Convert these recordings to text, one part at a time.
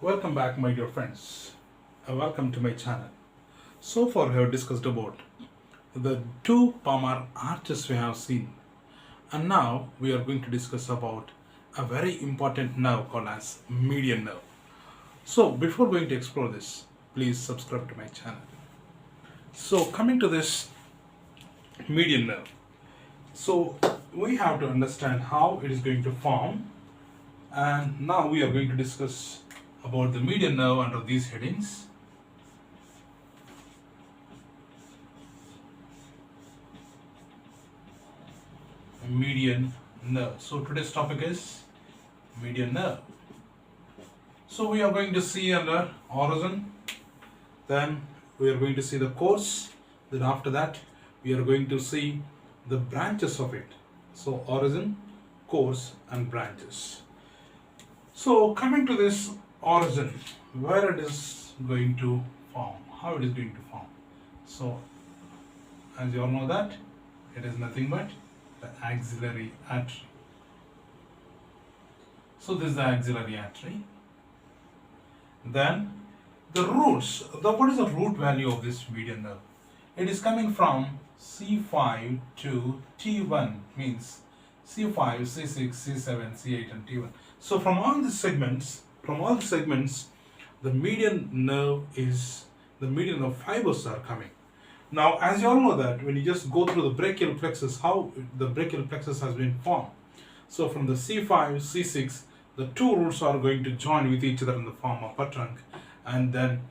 Welcome back, my dear friends. Welcome to my channel. So far, we have discussed about the two palmar arches we have seen, and now we are going to discuss about a very important nerve called as median nerve. So, before going to explore this, please subscribe to my channel. So, coming to this median nerve, so we have to understand how it is going to form, and now we are going to discuss about the median nerve under these headings. Median nerve. So today's topic is median nerve. So we are going to see under origin, then we are going to see the course, then after that we are going to see the branches of it. So origin, course and branches. So coming to this origin, where it is going to form, how it is going to form. So as you all know that it is nothing but the axillary artery. So this is the axillary artery. Then the roots, what is the root value of this median nerve? It is coming from C5 to T1, means C5, C6, C7, C8 and T1. So from all the segments, the median nerve fibers are coming. Now, as you all know that when you just go through the brachial plexus, how the brachial plexus has been formed. So from the C5, C6, the two roots are going to join with each other in the form of a trunk, and then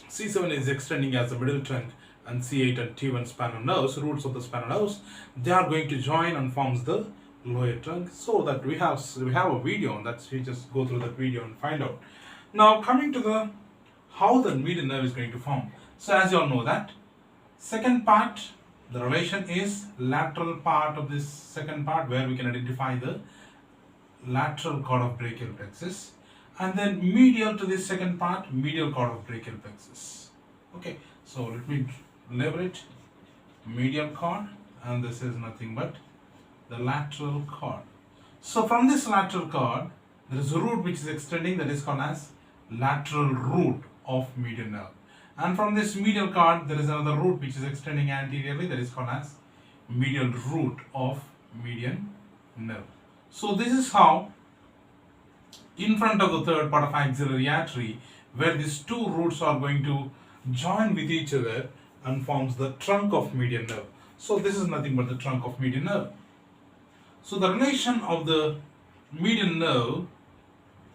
C7 is extending as the middle trunk, and C8 and T1 spinal nerves, roots of the spinal nerves, they are going to join and forms the lower trunk. So that we have a video on that, so we just go through that video and find out. Now coming to the how the median nerve is going to form. So as you all know that second part, the relation is lateral part of this second part, where we can identify the lateral cord of brachial plexus, and then medial to this second part, medial cord of brachial plexus. Okay, so let me label it medial cord, and this is nothing but the lateral cord. So from this lateral cord, there is a root which is extending, that is called as lateral root of median nerve. And from this medial cord, there is another root which is extending anteriorly, that is called as medial root of median nerve. So this is how, in front of the third part of axillary artery, where these two roots are going to join with each other and forms the trunk of median nerve. So this is nothing but the trunk of median nerve. So the relation of the median nerve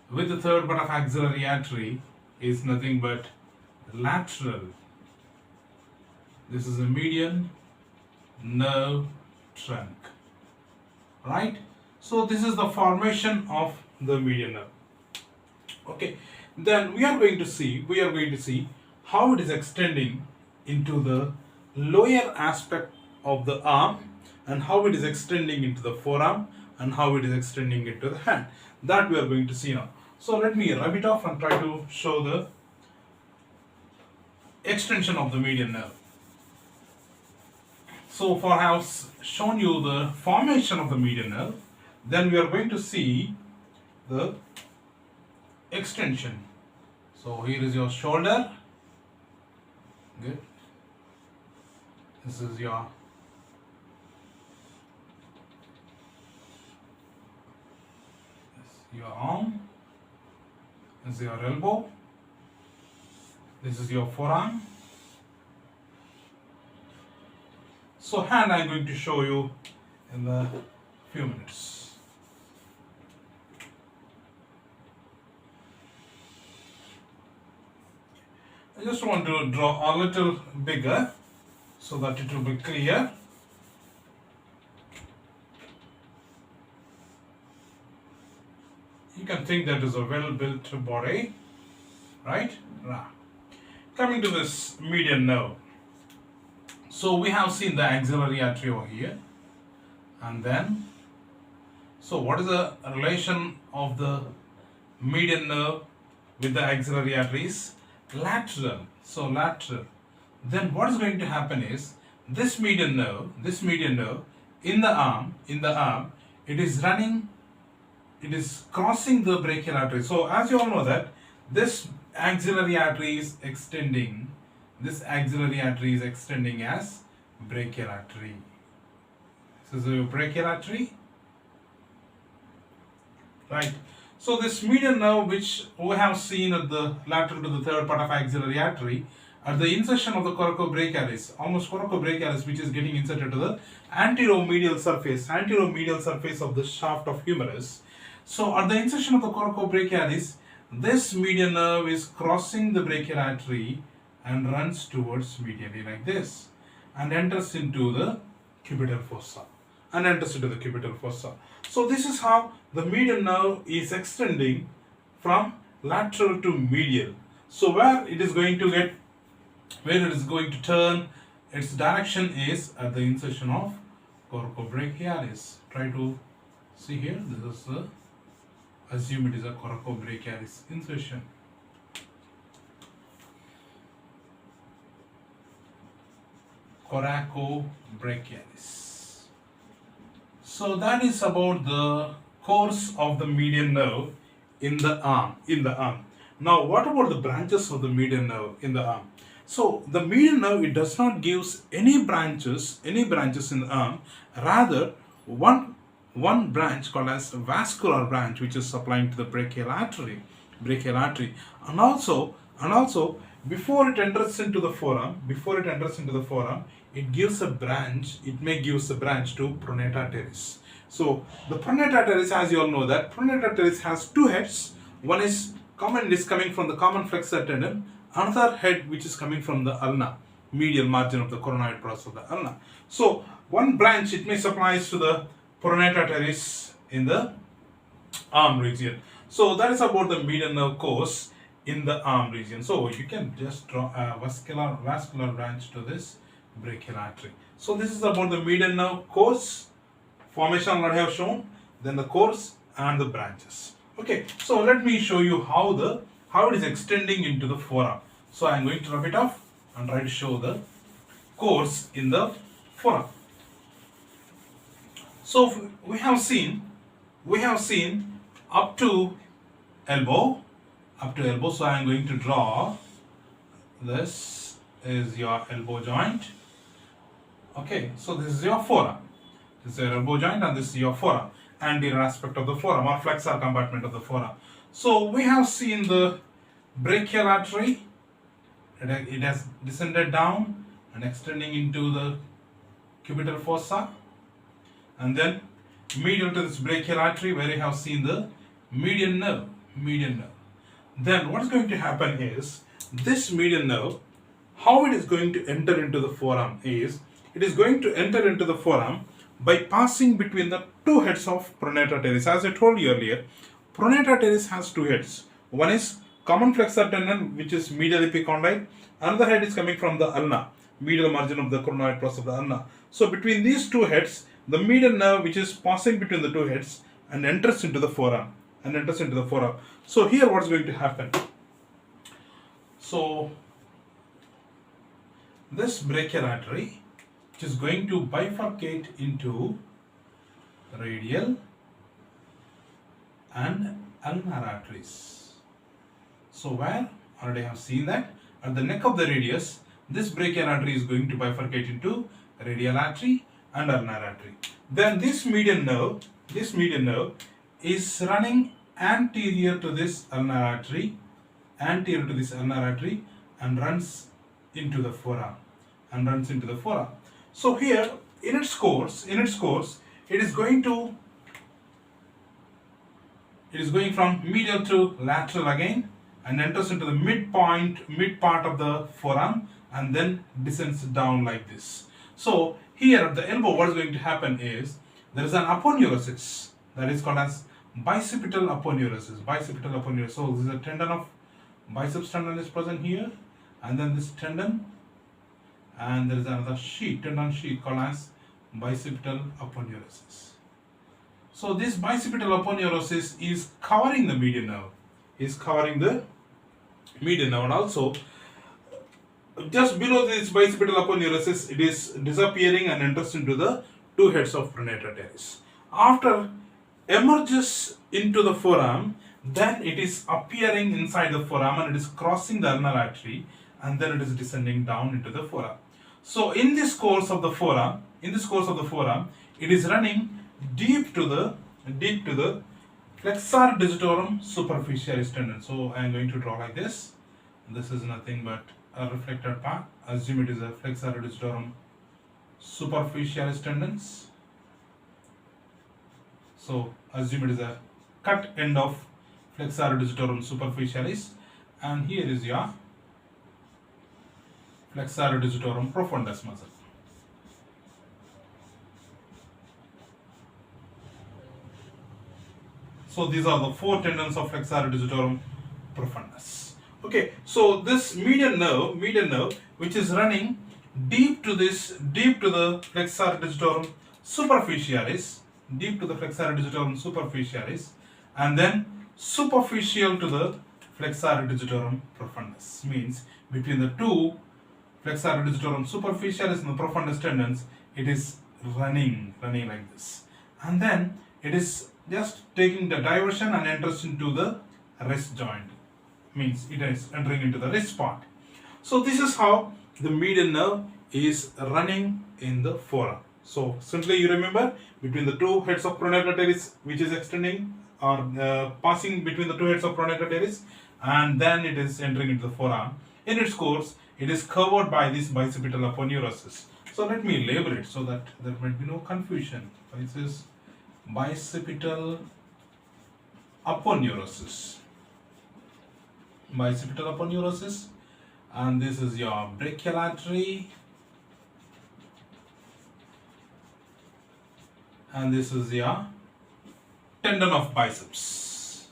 with the third part of axillary artery is nothing but lateral. This is a median nerve trunk, right? So this is the formation of the median nerve. Okay, then we are going to see how it is extending into the lower aspect of the arm, and how it is extending into the forearm, and how it is extending into the hand. That we are going to see now. So let me rub it off and try to show the extension of the median nerve. So for I have shown you the formation of the median nerve, then we are going to see the extension. So here is your shoulder. Good. This is your arm. This is your elbow. This is your forearm. So hand I am going to show you in a few minutes. I just want to draw a little bigger so that it will be clear. You can think that is a well-built body, right? Coming to this median nerve. So we have seen the axillary artery over here, and then, so what is the relation of the median nerve with the axillary arteries? Lateral. So lateral. Then what is going to happen is this median nerve in the arm, it is crossing the brachial artery. So as you all know that This axillary artery is extending. This axillary artery is extending as brachial artery. This is a brachial artery, right? So this median nerve, which we have seen at the lateral to the third part of axillary artery, at the insertion of the coracobrachialis, almost coracobrachialis, which is getting inserted to the anteromedial surface of the shaft of humerus. So at the insertion of the coracobrachialis, this median nerve is crossing the brachial artery and runs towards medially like this, and enters into the cubital fossa. So this is how the median nerve is extending from lateral to medial. So where it is going to turn, its direction is at the insertion of coracobrachialis. Try to see here. This is assume it is a coracobrachialis insertion. Coracobrachialis. So that is about the course of the median nerve in the arm. Now, what about the branches of the median nerve in the arm? So the median nerve, it does not give any branches in the arm. Rather, one branch called as vascular branch, which is supplying to the brachial artery, and also before it enters into the forearm, it gives a branch. It may give a branch to pronata teres. So the pronata teres, as you all know, that pronata teres has two heads. One is coming from the common flexor tendon. Another head which is coming from the ulna, medial margin of the coronoid process of the ulna. So one branch, it may supplies to the pronata teres in the arm region. So that is about the median nerve course in the arm region. So you can just draw a vascular branch to this brachial artery. So this is about the median nerve course, formation what I have shown, then the course and the branches. Okay, so let me show you how it is extending into the forearm. So I am going to rub it off and try to show the course in the forearm. So we have seen up to elbow. So I am going to draw. This is your elbow joint. Okay, so this is your forearm. This is your elbow joint and this is your forearm, anterior aspect of the forearm or flexor compartment of the forearm. So we have seen the brachial artery. It has descended down and extending into the cubital fossa, and then medial to this brachial artery, where you have seen the median nerve. Then what is going to happen is, this median nerve, how it is going to enter into the forearm is, it is going to enter into the forearm by passing between the two heads of pronata teres. As I told you earlier, pronata teres has two heads. One is common flexor tendon, which is medial epicondyle. Another head is coming from the ulna, medial margin of the coronoid process of the ulna. So between these two heads, the median nerve, which is passing between the two heads and enters into the forearm. So here what is going to happen? So this brachial artery, which is going to bifurcate into radial and ulnar arteries. So where? Already have seen that at the neck of the radius, this brachial artery is going to bifurcate into radial artery and ulnar artery. Then this median nerve is running anterior to this ulnar artery, and runs into the forearm. So here in its course, it is going from medial to lateral again, and enters into the mid part of the forearm, and then descends down like this. So here at the elbow, what is going to happen is, there is an aponeurosis that is called as bicipital aponeurosis. So this is a tendon of biceps tendon is present here, and then this tendon, and there is another tendon sheath called as bicipital aponeurosis. So this bicipital aponeurosis is covering the median nerve. And also just below this bicipital aponeurosis, it is disappearing and enters into the two heads of pronata teres. After emerges into the forearm, then it is appearing inside the forearm and it is crossing the ulnar artery, and then it is descending down into the forearm. So in this course of the forearm, it is running deep to the flexor digitorum superficialis tendon. So I am going to draw like this. This is nothing but a reflected part. Assume it is a flexor digitorum superficialis tendons. So assume it is a cut end of flexor digitorum superficialis, and here is your flexor digitorum profundus muscle. So these are the four tendons of flexor digitorum profundus. Okay, so this median nerve, which is running deep to the flexor digitorum superficialis, and then superficial to the flexor digitorum profundus. Means between the two flexor digitorum superficialis and the profundus tendons, it is running like this, and then it is just taking the diversion and enters into the wrist joint. Means it is entering into the wrist part. So this is how the median nerve is running in the forearm. So simply you remember, between the two heads of pronator teres, which is extending or passing between the two heads of pronator teres, and then it is entering into the forearm. In its course, it is covered by this bicipital aponeurosis. So let me label it so that there might be no confusion. This is bicipital aponeurosis. And this is your brachial artery, and this is your tendon of biceps.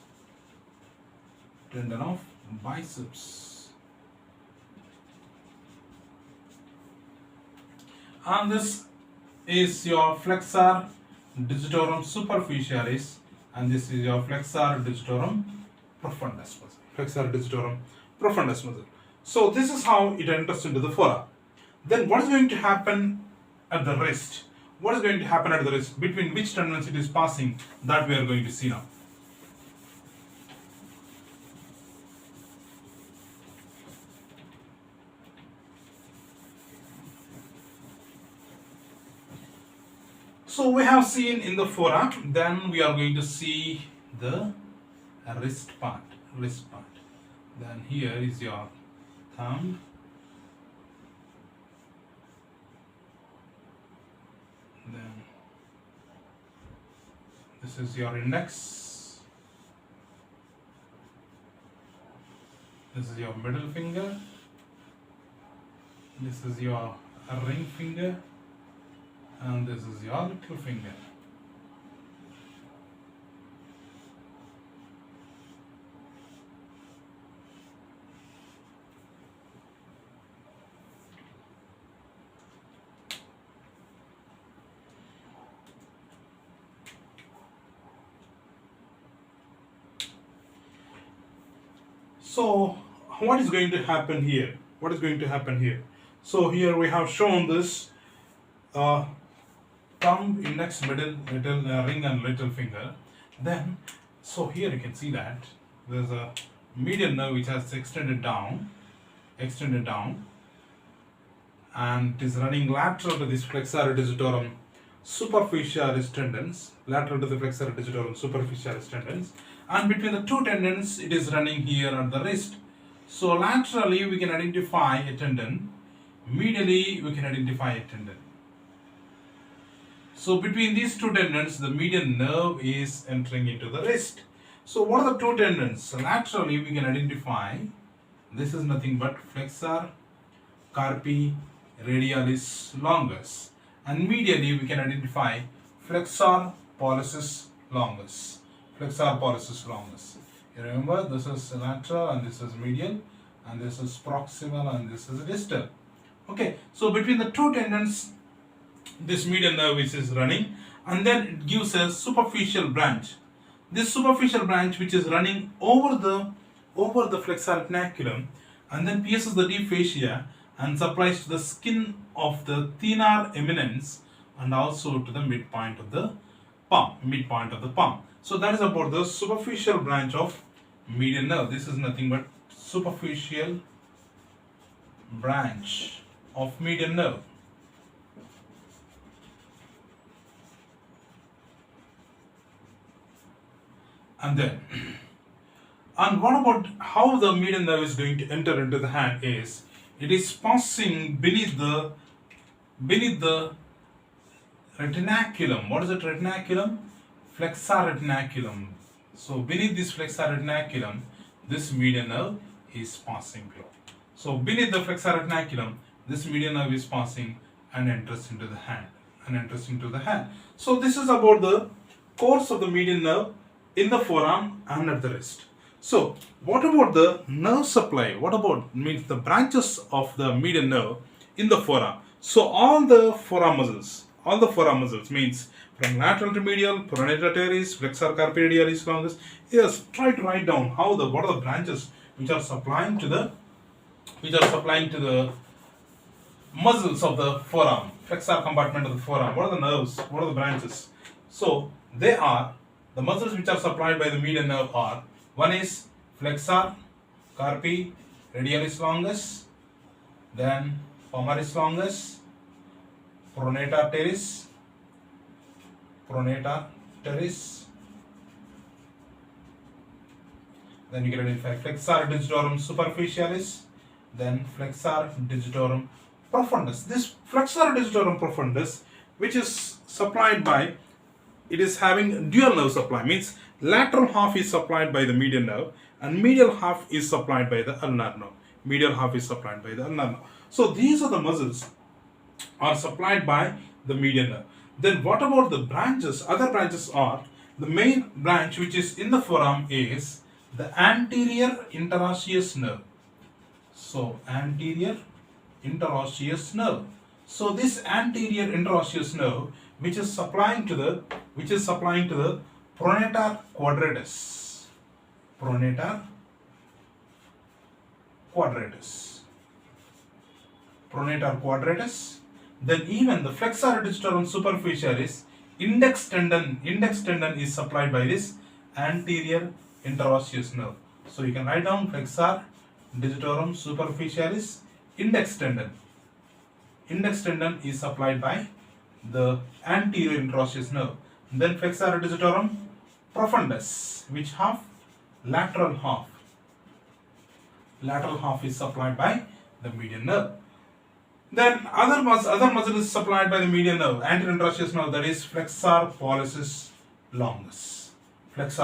And this is your flexor digitorum superficialis, and this is your flexor digitorum profundus muscle. So this is how it enters into the forearm. Then what is going to happen at the wrist? Between which tendons it is passing, that we are going to see now. So we have seen in the forearm, then we are going to see the wrist part. Then here is your thumb, then this is your index, this is your middle finger, this is your ring finger, and this is your little finger. So what is going to happen here? So here we have shown this thumb, index, middle, little ring and little finger. Then, so here you can see that there's a median nerve which has extended down, and it is running lateral to this flexor digitorum superficialis tendons, and between the two tendons it is running here at the wrist. So laterally we can identify a tendon, medially we can identify a tendon. So between these two tendons, the median nerve is entering into the wrist. So what are the two tendons? So laterally we can identify, this is nothing but flexor carpi radialis longus, and medially we can identify flexor pollicis longus. You remember, this is lateral and this is medial, and this is proximal and this is distal. Okay, so between the two tendons, this median nerve is running, and then it gives a superficial branch. This superficial branch, which is running over the flexor retinaculum, and then pierces the deep fascia and supplies to the skin of the thenar eminence and also to the midpoint of the palm. So that is about the superficial branch of median nerve. This is nothing but superficial branch of median nerve. And then, and what about how the median nerve is going to enter into the hand is, it is passing beneath the retinaculum. What is it, retinaculum? Flexor retinaculum. So beneath this flexor retinaculum, this median nerve is passing through. So beneath the flexor retinaculum, this median nerve is passing and enters into the hand. So this is about the course of the median nerve in the forearm and at the wrist. So what about the nerve supply? What about means the branches of the median nerve in the forearm? So all the forearm muscles means from lateral to medial, pronator teres, flexor carpi radialis longus. Yes, try to write down what are the branches which are supplying to the muscles of the forearm, flexor compartment of the forearm. What are the nerves? What are the branches? So they are the muscles which are supplied by the median nerve are, one is flexor carpi radialis longus, then palmaris longus, pronator teres, then you can identify flexor digitorum superficialis, then flexor digitorum profundus. This flexor digitorum profundus, which is supplied by, it is having dual nerve supply, means lateral half is supplied by the median nerve and medial half is supplied by the ulnar nerve. So these are the muscles are supplied by the median nerve. Then what about the branches? Other branches are, the main branch which is in the forearm is the anterior interosseous nerve. So anterior interosseous nerve. So this anterior interosseous nerve which is supplying to the pronator quadratus. Then even the flexor digitorum superficialis index tendon is supplied by this anterior interosseous nerve. So you can write down flexor digitorum superficialis index tendon. Index tendon is supplied by the anterior interosseous nerve. Then flexor digitorum profundus, which lateral half is supplied by the median nerve. Then other muscle is supplied by the median nerve, anterior interosseous nerve, that is flexor pollicis longus. It is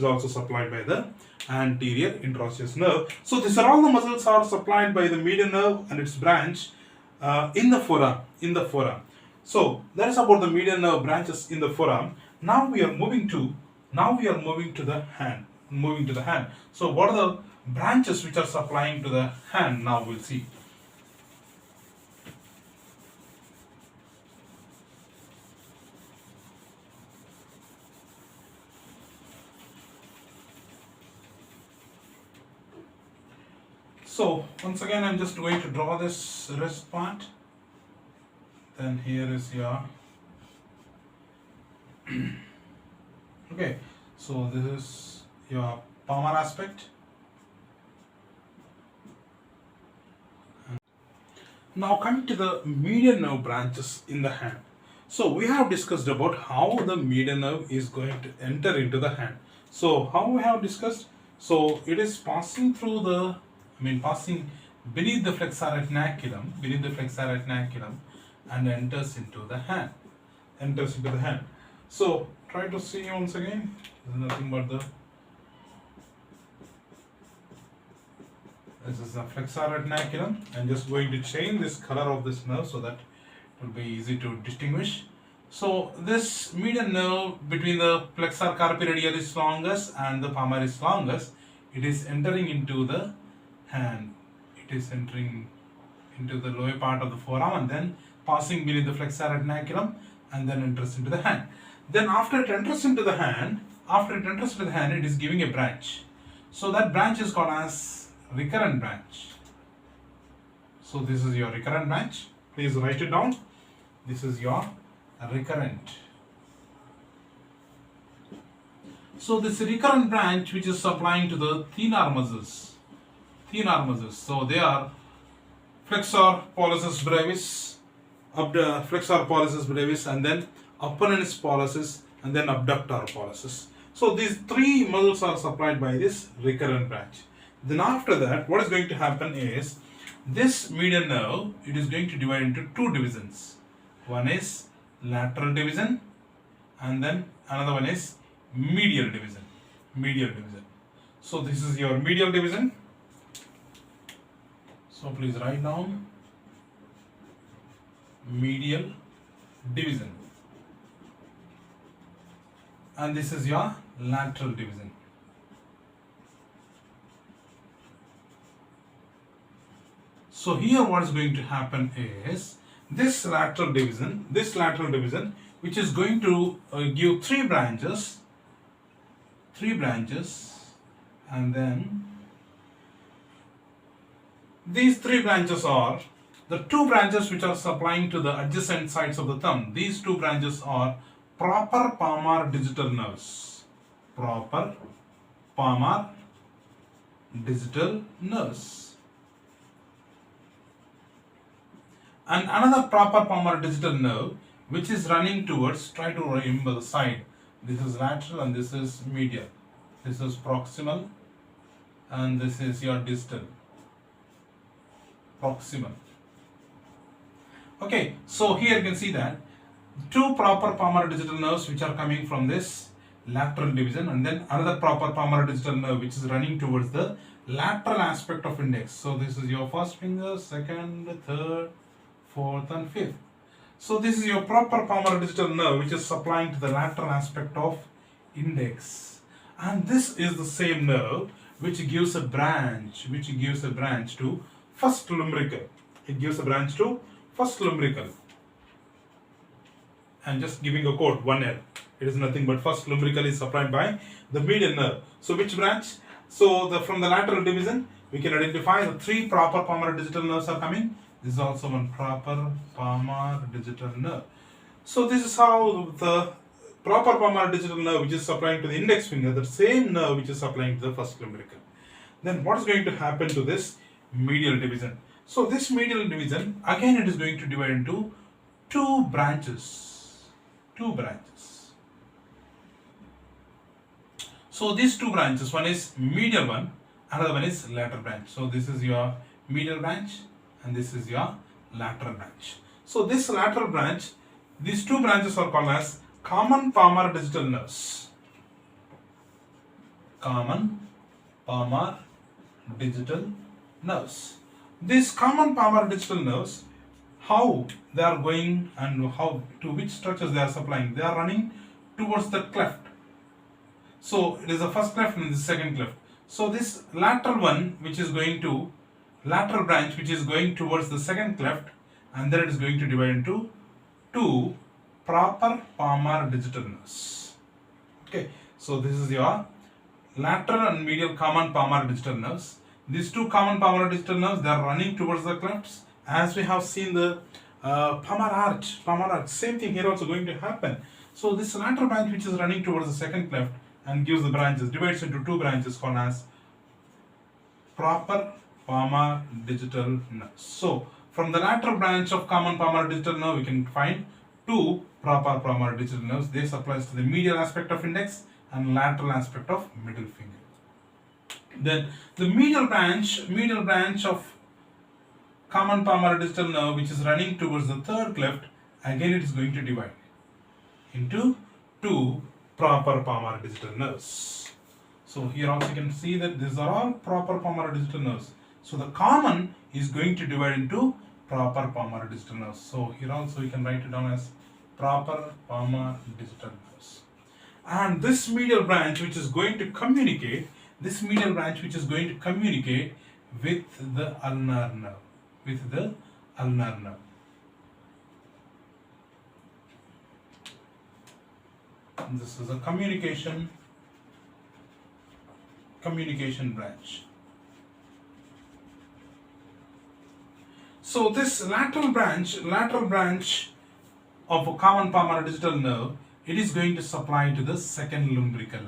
also supplied by the anterior interosseous nerve. So these are all the muscles are supplied by the median nerve and its branch in the forearm. So that is about the median nerve branches in the forearm. Now we are moving to the hand. So what are the branches which are supplying to the hand? Now we'll see. So once again, I'm just going to draw this wrist part. Then here is your okay. So this is your palmar aspect. Now coming to the median nerve branches in the hand. So we have discussed about how the median nerve is going to enter into the hand. So how we have discussed? So it is passing through passing beneath the flexor retinaculum, and enters into the hand. So try to see once again. This is nothing but this is the flexor retinaculum. I'm just going to change this color of this nerve so that it will be easy to distinguish. So this median nerve between the flexor carpi radialis longus and the palmaris longus, it is entering into the hand. It is entering into the lower part of the forearm and then passing beneath the flexor retinaculum and then enters into the hand. Then after it enters into the hand, it is giving a branch. So that branch is called as recurrent branch. So this is your recurrent branch. Please write it down. This is your recurrent So this recurrent branch which is supplying to the thenar muscles. So they are flexor pollicis brevis, flexor pollicis brevis, and then appennis pollicis, and then abductor pollicis. So these three muscles are supplied by this recurrent branch. Then after that, what is going to happen is this median nerve, it is going to divide into two divisions. One is lateral division, and then another one is medial division. So this is your medial division. So please write down medial division, and this is your lateral division. So here what is going to happen is this lateral division which is going to give three branches, and then these three branches are the two branches which are supplying to the adjacent sides of the thumb. These two branches are proper palmar digital nerves. And another proper palmar digital nerve which is running towards, try to remember the side. This is lateral and this is medial. This is proximal and this is your distal. Proximal. Okay, so here you can see that two proper palmar digital nerves which are coming from this lateral division, and then another proper palmar digital nerve which is running towards the lateral aspect of index. So this is your first finger, second, third, fourth and fifth. So this is your proper palmar digital nerve which is supplying to the lateral aspect of index, and this is the same nerve which gives a branch to first lumbrical. It gives a branch to first lumbrical. And just giving a code 1L. It is nothing but first lumbrical is supplied by the median nerve. So which branch? So from the lateral division we can identify the three proper palmar digital nerves are coming. This is also one proper palmar digital nerve. So this is how the proper palmar digital nerve which is supplying to the index finger, the same nerve which is supplying to the first lumbrical. Then what is going to happen to this medial division? So this medial division, again it is going to divide into two branches. So these two branches, one is medial one, another one is lateral branch. So this is your medial branch and this is your lateral branch. So this lateral branch, these two branches are called as common palmar digital nerves. These common palmar digital nerves, how they are going and how to which structures they are supplying, they are running towards the cleft. So it is the first cleft and the second cleft. So this lateral one which is going to lateral branch which is going towards the second cleft, and then it is going to divide into two proper palmar digital nerves. Okay, so this is your lateral and medial common palmar digital nerves. These two common palmar digital nerves, they are running towards the clefts, as we have seen the palmar arch. Same thing here also going to happen. So this lateral branch which is running towards the second cleft and gives the branches, divides into two branches called as proper palmar digital nerves. So from the lateral branch of common palmar digital nerve we can find two proper palmar digital nerves. They supplies to the medial aspect of index and lateral aspect of middle finger. Then the medial branch of common palmar digital nerve which is running towards the third cleft, again it is going to divide into two proper palmar digital nerves. So here also you can see that these are all proper palmar digital nerves. So the common is going to divide into proper palmar digital nerves. So here also you can write it down as proper palmar digital nerves. And this medial branch which is going to communicate, with the ulnar nerve. And this is a communication branch. So this lateral branch of a common palmar digital nerve, it is going to supply to the second lumbrical.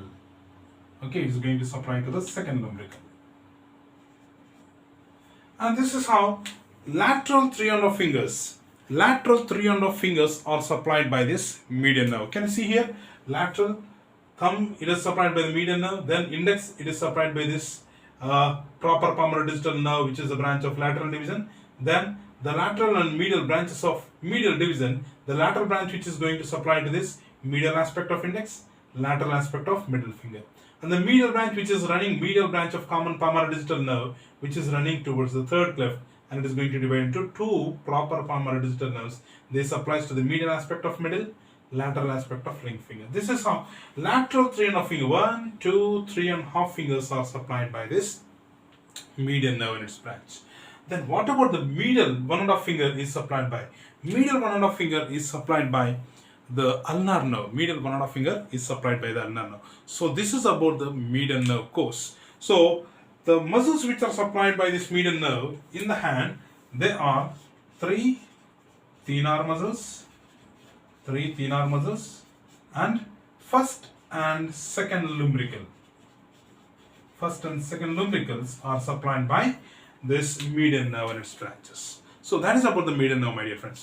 Okay, it's going to supply to the second lumbrical. And this is how lateral 3 fingers. Lateral 3 fingers are supplied by this median nerve. Can you see here? Lateral thumb, it is supplied by the median nerve. Then index, it is supplied by this proper palmar digital nerve, which is a branch of lateral division. Then the lateral and medial branches of medial division. The lateral branch which is going to supply to this medial aspect of index, lateral aspect of middle finger. And the medial branch which is running medial branch of common palmar digital nerve, which is running towards the third cleft, and it is going to divide into 2 proper palmar digital nerves. This applies to the medial aspect of middle, lateral aspect of ring finger. This is how lateral 3 finger, 1, 2, 3.5 fingers are supplied by this median nerve in its branch. Then what about the medial 1.5 finger is supplied by? Medial 1.5 finger is supplied by the ulnar nerve. Medial 1.5 finger is supplied by the ulnar nerve. So this is about the median nerve course. So the muscles which are supplied by this median nerve in the hand, they are 3 thenar muscles, and first and second lumbrical. First and second lumbricals are supplied by this median nerve and its branches. So that is about the median nerve, my dear friends.